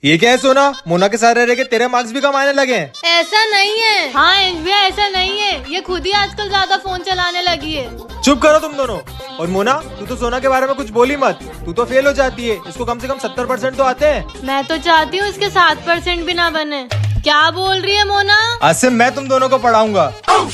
ये क्या है सोना, मोना के साथ रह के तेरे मार्क्स भी कम आने लगे हैं। ऐसा नहीं है। हाँ एंजलिया, ऐसा नहीं है, ये खुद ही आजकल ज्यादा फोन चलाने लगी है। चुप करो तुम दोनों। और मोना, तू तो सोना के बारे में कुछ बोली मत, तू तो फेल हो जाती है, इसको कम से कम 70% तो आते हैं। मैं तो चाहती हूँ इसके 7% भी ना बने। क्या बोल रही है मोना? आज से मैं तुम दोनों को पढ़ाऊंगा।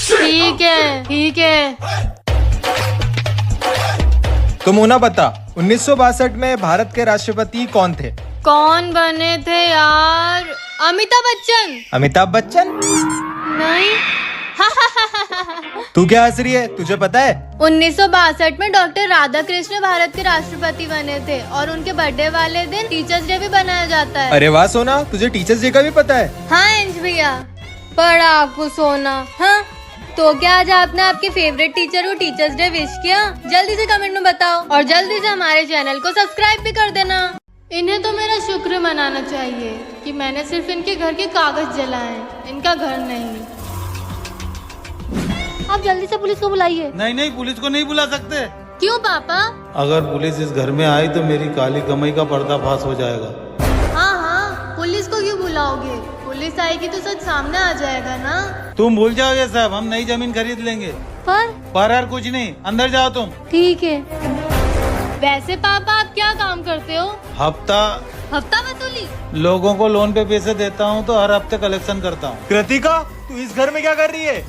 ठीक है ठीक है। तो मोना बता, 1962 में भारत के राष्ट्रपति कौन थे? कौन बने थे यार? अमिताभ बच्चन। अमिताभ बच्चन? नहीं। तू क्या हंस रही है, तुझे पता है? 1962 में डॉक्टर राधा कृष्ण भारत के राष्ट्रपति बने थे और उनके बर्थडे वाले दिन टीचर्स डे भी बनाया जाता है। अरे वाह सोना, तुझे टीचर्स डे का भी पता है? हाँ एंज भैया, बड़ा आपको सोना। हाँ तो क्या आज आपने आपके फेवरेट टीचर को टीचर्स डे विश किया? जल्दी से कमेंट में बताओ और जल्दी से हमारे चैनल को सब्सक्राइब भी कर देना। इन्हें तो मेरा शुक्र मनाना चाहिए कि मैंने सिर्फ इनके घर के कागज जलाए, इनका घर नहीं। आप जल्दी से पुलिस को बुलाइए। नहीं नहीं, पुलिस को नहीं बुला सकते। क्यों पापा? अगर पुलिस इस घर में आई तो मेरी काली कमाई का पर्दाफाश हो जाएगा। हाँ हाँ, पुलिस को क्यों बुलाओगे? पुलिस आएगी तो सच सामने आ जाएगा ना। तुम भूल जाओगे साहब, हम नई जमीन खरीद लेंगे। पर यार कुछ नहीं, अंदर जाओ तुम। ठीक है। वैसे पापा आप क्या काम करते हो? हफ्ता वसूली। लोगों को लोन पे पैसे देता हूँ तो हर हफ्ते कलेक्शन करता हूँ। कृतिका, तू इस घर में क्या कर रही है?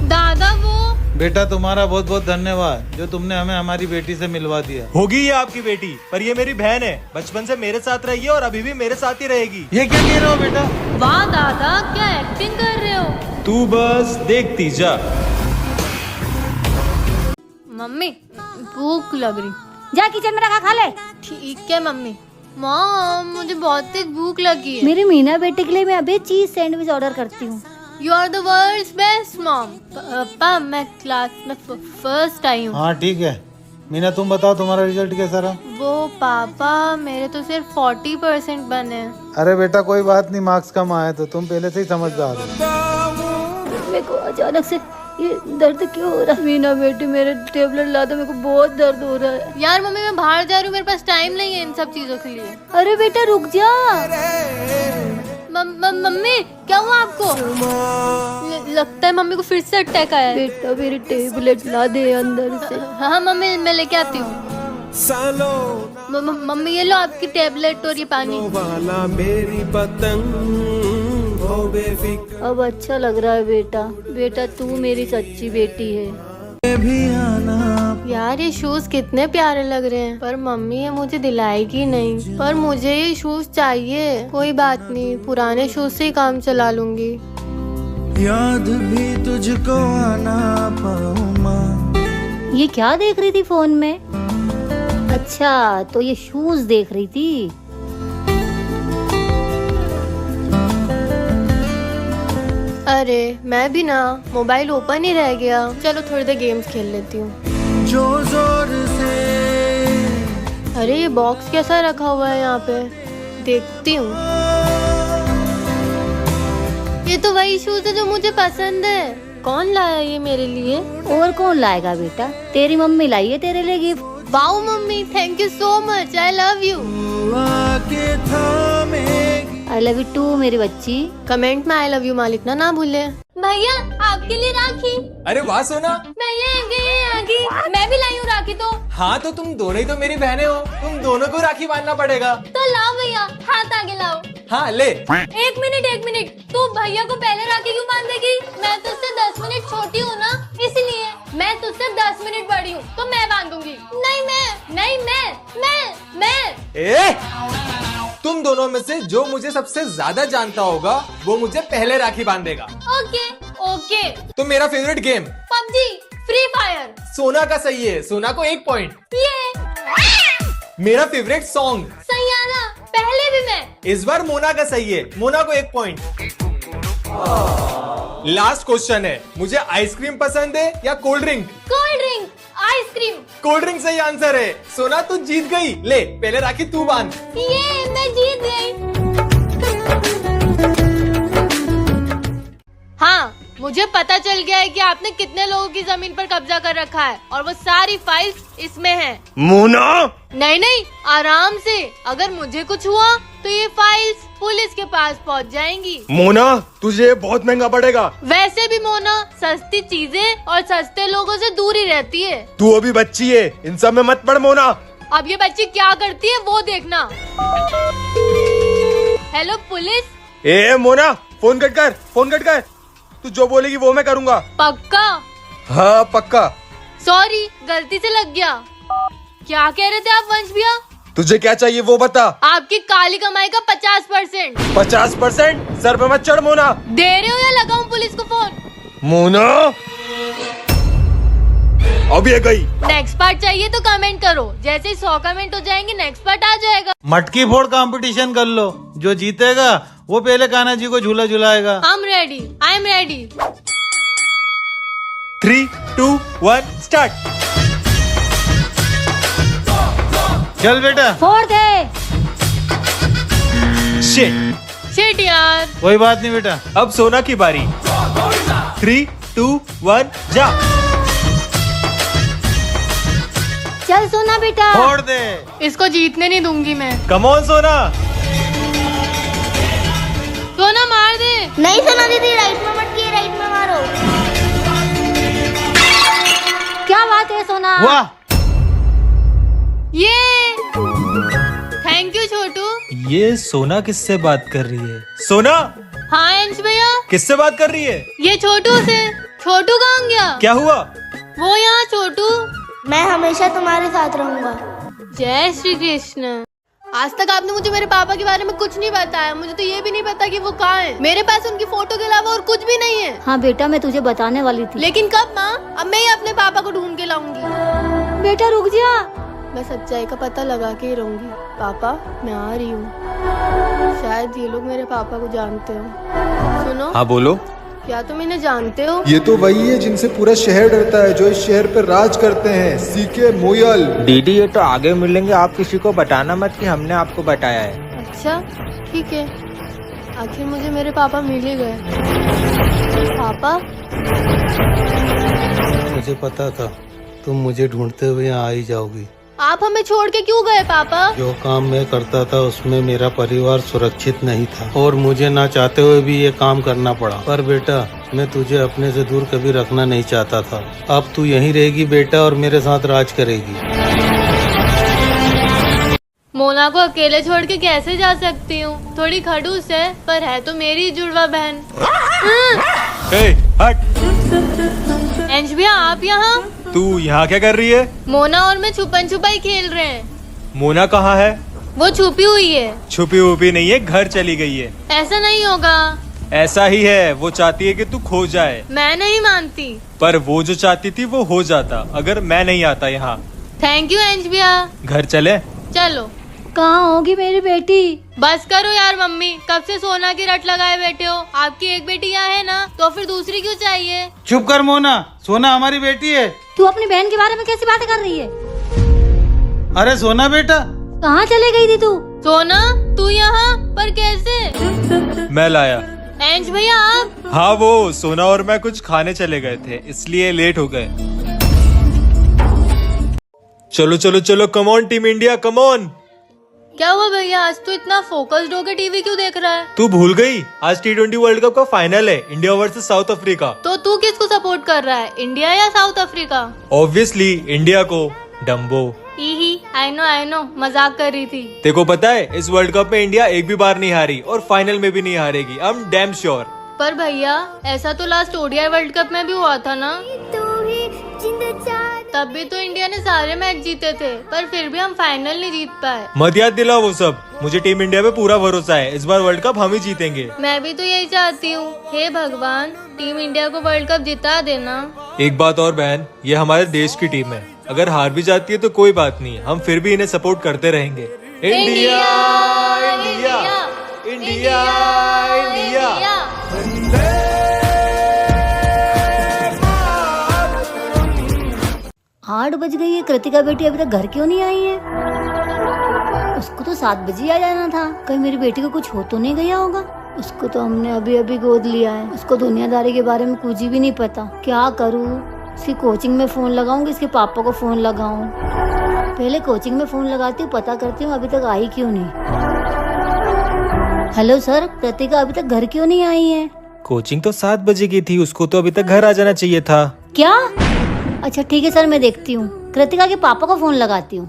दादा वो बेटा तुम्हारा बहुत बहुत धन्यवाद जो तुमने हमें हमारी बेटी से मिलवा दिया। होगी ये आपकी बेटी, पर ये मेरी बहन है, बचपन से मेरे साथ रही है और अभी भी मेरे साथ ही रहेगी। ये क्या कह रहे हो बेटा? वाह दादा, क्या एक्टिंग कर रहे हो? तू बस देखती जा। मम्मी भूख लग रही। जा किचन में रखा खा ले। ठीक है मम्मी। मॉम मुझे बहुत तेज भूख लगी है। मेरी मीना बेटे के लिए मैं अभी चीज सैंडविच ऑर्डर करती हूँ। You are the world's best mom. पापा मैं क्लास में फर्स्ट आई हूँ। हाँ ठीक है। मीना तुम बताओ तुम्हारा रिजल्ट कैसा रहा? वो पापा मेरे तो सिर्फ 40% बने। अरे बेटा कोई बात नहीं, मार्क्स कम आए तो तुम पहले से ही समझदार हो। मेरे को अचानक से ये दर्द क्यों हो रहा है? मीना बेटी मेरे टेबलेट ला दो, मेरे को बहुत दर्द हो रहा है। यार मम्मी मैं बाहर जा रही हूँ, मेरे पास टाइम नहीं है इन सब चीजों के लिए। अरे बेटा रुक जा। मम्मी क्या हुआ आपको? लगता है मम्मी को फिर से अटैक आया है। बेटा मेरी टेबलेट ला दे अंदर से। हाँ मम्मी मैं लेके आती हूँ। मम्मी ये लो आपकी टेबलेट और ये पानी। अब अच्छा लग रहा है बेटा। बेटा तू मेरी सच्ची बेटी है। यार ये शूज कितने प्यारे लग रहे हैं, पर मम्मी ये मुझे दिलाएगी नहीं। पर मुझे ये शूज चाहिए। कोई बात नहीं, पुराने शूज से ही काम चला लूंगी। याद भी तुझको आना पाऊं मां। ये क्या देख रही थी फोन में? अच्छा तो ये शूज देख रही थी। अरे मैं भी ना, मोबाइल ओपन ही रह गया। चलो थोड़ी देर गेम्स खेल लेती हूँ। जो जोर से अरे ये बॉक्स कैसा रखा हुआ है यहाँ पे, देखती हूँ। ये तो वही शूज है जो मुझे पसंद है। कौन लाया ये मेरे लिए? और कौन लाएगा बेटा, तेरी मम्मी लाई है तेरे लिए gift. Wow mummy, thank you so much, I love you. आके थामेगी। आई लव यू टू मेरी बच्ची। कमेंट में आई लव यू मालिक ना भूले। भैया आपके लिए राखी। अरे वाह सोना। भैया आगे मैं भी लाई हूँ राखी। तो हाँ तो तुम दोनों ही तो मेरी बहनें हो, तुम दोनों को राखी बांधना पड़ेगा। तो लाओ भैया, हाथ आगे लाओ। हाँ ले। एक मिनट, तू भैया को पहले राखी क्यों बांधेगी? मैं तुझसे 10 मिनट छोटी हूँ ना, इसलिए। मैं तुझसे 10 मिनट बड़ी हूँ तो मैं बांधूंगी। नहीं मैं ए, तुम दोनों में से जो मुझे सबसे ज्यादा जानता होगा वो मुझे पहले राखी बांधेगा। ओके। तो मेरा favourite game PUBG, free fire. सोना का सही है, सोना को 1 पॉइंट। ये मेरा फेवरेट सॉन्ग सैयारा, पहले भी मैं। इस बार मोना का सही है, मोना को 1 पॉइंट। लास्ट क्वेश्चन है, मुझे आइसक्रीम पसंद है या cold drink? Cold drink, ice cream. Cold drink सही आंसर है। सोना तू जीत गई, ले पहले राखी तू बांध। ये मैं जीत गई। हाँ मुझे पता चल गया है कि आपने कितने लोगों की जमीन पर कब्जा कर रखा है और वो सारी फाइल्स इसमें हैं। मोना नहीं आराम से, अगर मुझे कुछ हुआ तो ये फाइल्स पुलिस पुलिस के पास पहुंच जाएंगी। मोना तुझे बहुत महंगा पड़ेगा। वैसे भी मोना सस्ती चीजें और सस्ते लोगों से दूर ही रहती है। तू अभी बच्ची है, इन सब में मत पड़ मोना। अब ये बच्ची क्या करती है वो देखना। Hello police. ए मोना फोन कट कर, फोन कट कर। तू जो बोलेगी वो मैं करूँगा। पक्का? हाँ पक्का। सॉरी गलती से लग गया। क्या कह रहे थे आप वंश भैया? तुझे क्या चाहिए वो बता। आपकी काली कमाई का 50%। 50%? सर पे मत चढ़ मोना। दे रहे हो या लगाऊं पुलिस को फोन? मोना अब ये गई। नेक्स्ट पार्ट चाहिए तो कमेंट करो, जैसे ही 100 कमेंट हो जाएंगे नेक्स्ट पार्ट आ जाएगा। मटकी फोड़ कंपटीशन कर लो, जो जीतेगा वो पहले कान्हा जी को झूला झुलाएगा। I am ready. 3, 2, 1 स्टार्ट। चल बेटा। फोड़ दे। शिट यार। कोई बात नहीं बेटा। अब सोना की बारी। 3, 2, 1 जा। चल सोना बेटा। फोड़ दे। इसको जीतने नहीं दूंगी मैं। कम ऑन सोना। सोना मार दे। नहीं सोना दीदी, राइट में मटकी, राइट में मारो। क्या बात है सोना। वाह। ये थैंक यू छोटू। ये सोना किससे बात कर रही है? सोना हाँ अंश भैया। किससे बात कर रही है? ये छोटू से। छोटू कहाँ गया? क्या हुआ? वो यहाँ छोटू। मैं हमेशा तुम्हारे साथ रहूंगा। जय श्री कृष्ण। आज तक आपने मुझे मेरे पापा के बारे में कुछ नहीं बताया। मुझे तो ये भी नहीं पता कि वो कहाँ है। मेरे पास उनकी फोटो के अलावा और कुछ भी नहीं है। हाँ बेटा, मैं तुझे बताने वाली थी। लेकिन कब माँ? अब मैं ही अपने पापा को ढूंढ के लाऊंगी। बेटा रुक जा। मैं सच्चाई का पता लगा के ही रहूंगी। पापा मैं आ रही हूँ। शायद ये लोग मेरे पापा को जानते हो। सुनो। हाँ बोलो। क्या तुम इन्हें जानते हो? ये तो वही है जिनसे पूरा शहर डरता है, जो इस शहर पर राज करते हैं, सीके मोयल। दीदी ये तो आगे मिलेंगे, आप किसी को बताना मत कि हमने आपको बताया है। अच्छा ठीक है। आखिर मुझे मेरे पापा मिल ही गए। पापा मुझे पता था तुम मुझे ढूंढते हुए यहाँ आ ही जाओगी। आप हमें छोड़ के क्यों गए पापा? जो काम मैं करता था उसमें मेरा परिवार सुरक्षित नहीं था और मुझे ना चाहते हुए भी ये काम करना पड़ा। पर बेटा मैं तुझे अपने से दूर कभी रखना नहीं चाहता था। अब तू यहीं रहेगी बेटा और मेरे साथ राज करेगी। मोना को अकेले छोड़ के कैसे जा सकती हूँ? थोड़ी खड़ूस है पर है तो मेरी जुड़वा बहन। हट। अंश भैया आप यहाँ? तू यहाँ क्या कर रही है? मोना और मैं छुपन छुपाई खेल रहे हैं। मोना कहाँ है? वो छुपी हुई है। छुपी हुई नहीं है, घर चली गई है। ऐसा नहीं होगा। ऐसा ही है, वो चाहती है कि तू खो जाए। मैं नहीं मानती। पर वो जो चाहती थी वो हो जाता अगर मैं नहीं आता यहाँ। थैंक यू अंश भैया। घर चले? चलो। कहाँ होगी मेरी बेटी? बस करो यार मम्मी, कब से सोना की रट लगाए बैठे हो। आपकी एक बेटी यहाँ है ना, तो फिर दूसरी क्यों चाहिए? चुप कर मोना, सोना हमारी बेटी है। तू अपनी बहन के बारे में कैसी बातें कर रही है? अरे सोना बेटा। कहाँ चले गई थी तू? सोना तू यहाँ पर कैसे? मैं लाया। अंश भैया आप? हाँ वो सोना और मैं कुछ खाने चले गए थे इसलिए लेट हो गए। चलो चलो चलो, come on team India, come on. क्या हुआ भैया, आज तो इतना फोकस्ड होकर टीवी क्यों देख रहा है? तू भूल गई आज T20 वर्ल्ड कप का फाइनल है, इंडिया वर्सेस साउथ अफ्रीका। तो तू किसको सपोर्ट कर रहा है, इंडिया या साउथ अफ्रीका? ऑब्वियसली इंडिया को। डम्बो। ही आई नो मजाक कर रही थी। तेरे को पता है इस वर्ल्ड कप में इंडिया एक भी बार नहीं हारी और फाइनल में भी नहीं हारेगी। I am damn sure. पर भैया ऐसा तो लास्ट ओडीआई वर्ल्ड कप में भी हुआ था ना। तब भी तो इंडिया ने सारे मैच जीते थे, पर फिर भी हम फाइनल नहीं जीत पाए। मत याद दिलाओ वो सब। मुझे टीम इंडिया पे पूरा भरोसा है, इस बार वर्ल्ड कप हम ही जीतेंगे। मैं भी तो यही चाहती हूँ। हे भगवान, टीम इंडिया को वर्ल्ड कप जिता देना। एक बात और बहन, ये हमारे देश की टीम है। अगर हार भी जाती है तो कोई बात नहीं, हम फिर भी इन्हें सपोर्ट करते रहेंगे। India India India India. 8 बज गई है, कृतिका बेटी अभी तक घर क्यों नहीं आई है? उसको तो 7 बजे आ जाना था। कहीं मेरी बेटी को कुछ हो तो नहीं गया होगा? उसको तो हमने अभी अभी गोद लिया है, उसको दुनियादारी के बारे में कुछ भी नहीं पता। क्या करूँ? इसकी कोचिंग में फोन लगाऊंगी, इसके पापा को फोन लगाऊं। पहले कोचिंग में फोन लगाती हूँ, पता करती हूँ अभी तक आई क्यों नहीं। हेलो सर, कृतिका अभी तक घर क्यों नहीं आई है? कोचिंग तो 7 बजे की थी, उसको तो अभी तक घर आ जाना चाहिए था। क्या? अच्छा ठीक है सर, मैं देखती हूँ। कृतिका के पापा को फोन लगाती हूँ।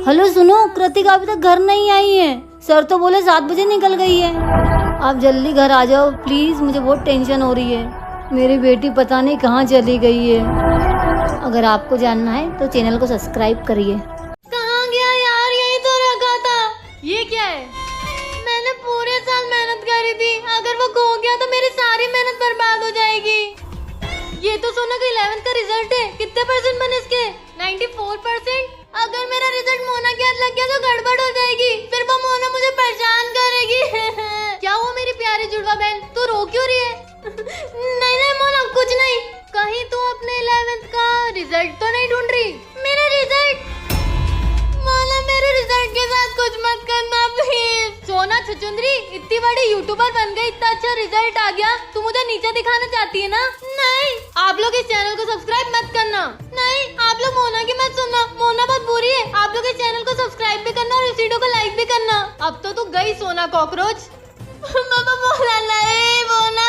हेलो सुनो, कृतिका अभी तक घर नहीं आई है। सर तो बोले 7 बजे निकल गई है। आप जल्दी घर आ जाओ प्लीज, मुझे बहुत टेंशन हो रही है। मेरी बेटी पता नहीं कहाँ चली गई है। अगर आपको जानना है तो चैनल को सब्सक्राइब करिए। कहाँ गया यार, यही तो रखा था। ये क्या है? मैंने पूरे साल मेहनत करी थी, अगर वो खो गया तो मेरी सारी मेहनत बर्बाद हो जाएगी। ये तो सोना का 11th का रिजल्ट है। कितने परसेंट बने इसके? 94%। अगर मेरा रिजल्ट मोना के हाथ लग गया तो गड़बड़ हो जाएगी, फिर वो मोना मुझे परेशान करेगी। क्या हुआ मेरी प्यारी जुड़वा बहन, तू रो क्यों रही है? नहीं नहीं मोना, कुछ नहीं। कहीं तू अपने 11th का रिजल्ट तो नहीं ढूंढ रही? मेरा रिजल्ट मोना, मेरे रिजल्ट के साथ कुछ मत करना प्लीज। सोना छुचुंदरी, इतनी बड़ी यूट्यूबर बन गई, इतना अच्छा रिजल्ट आ गया, तू मुझे नीचे दिखाना चाहती है ना? नहीं, आप लोग इस चैनल को सब्सक्राइब मत करना। नहीं, आप लोग मोना की मत सुनना, मोना बहुत बुरी है। आप लोग इस चैनल को सब्सक्राइब भी करना और इस वीडियो को लाइक भी करना। अब तो तू गई सोना कॉकरोच। बाबा बोला नहीं मोना।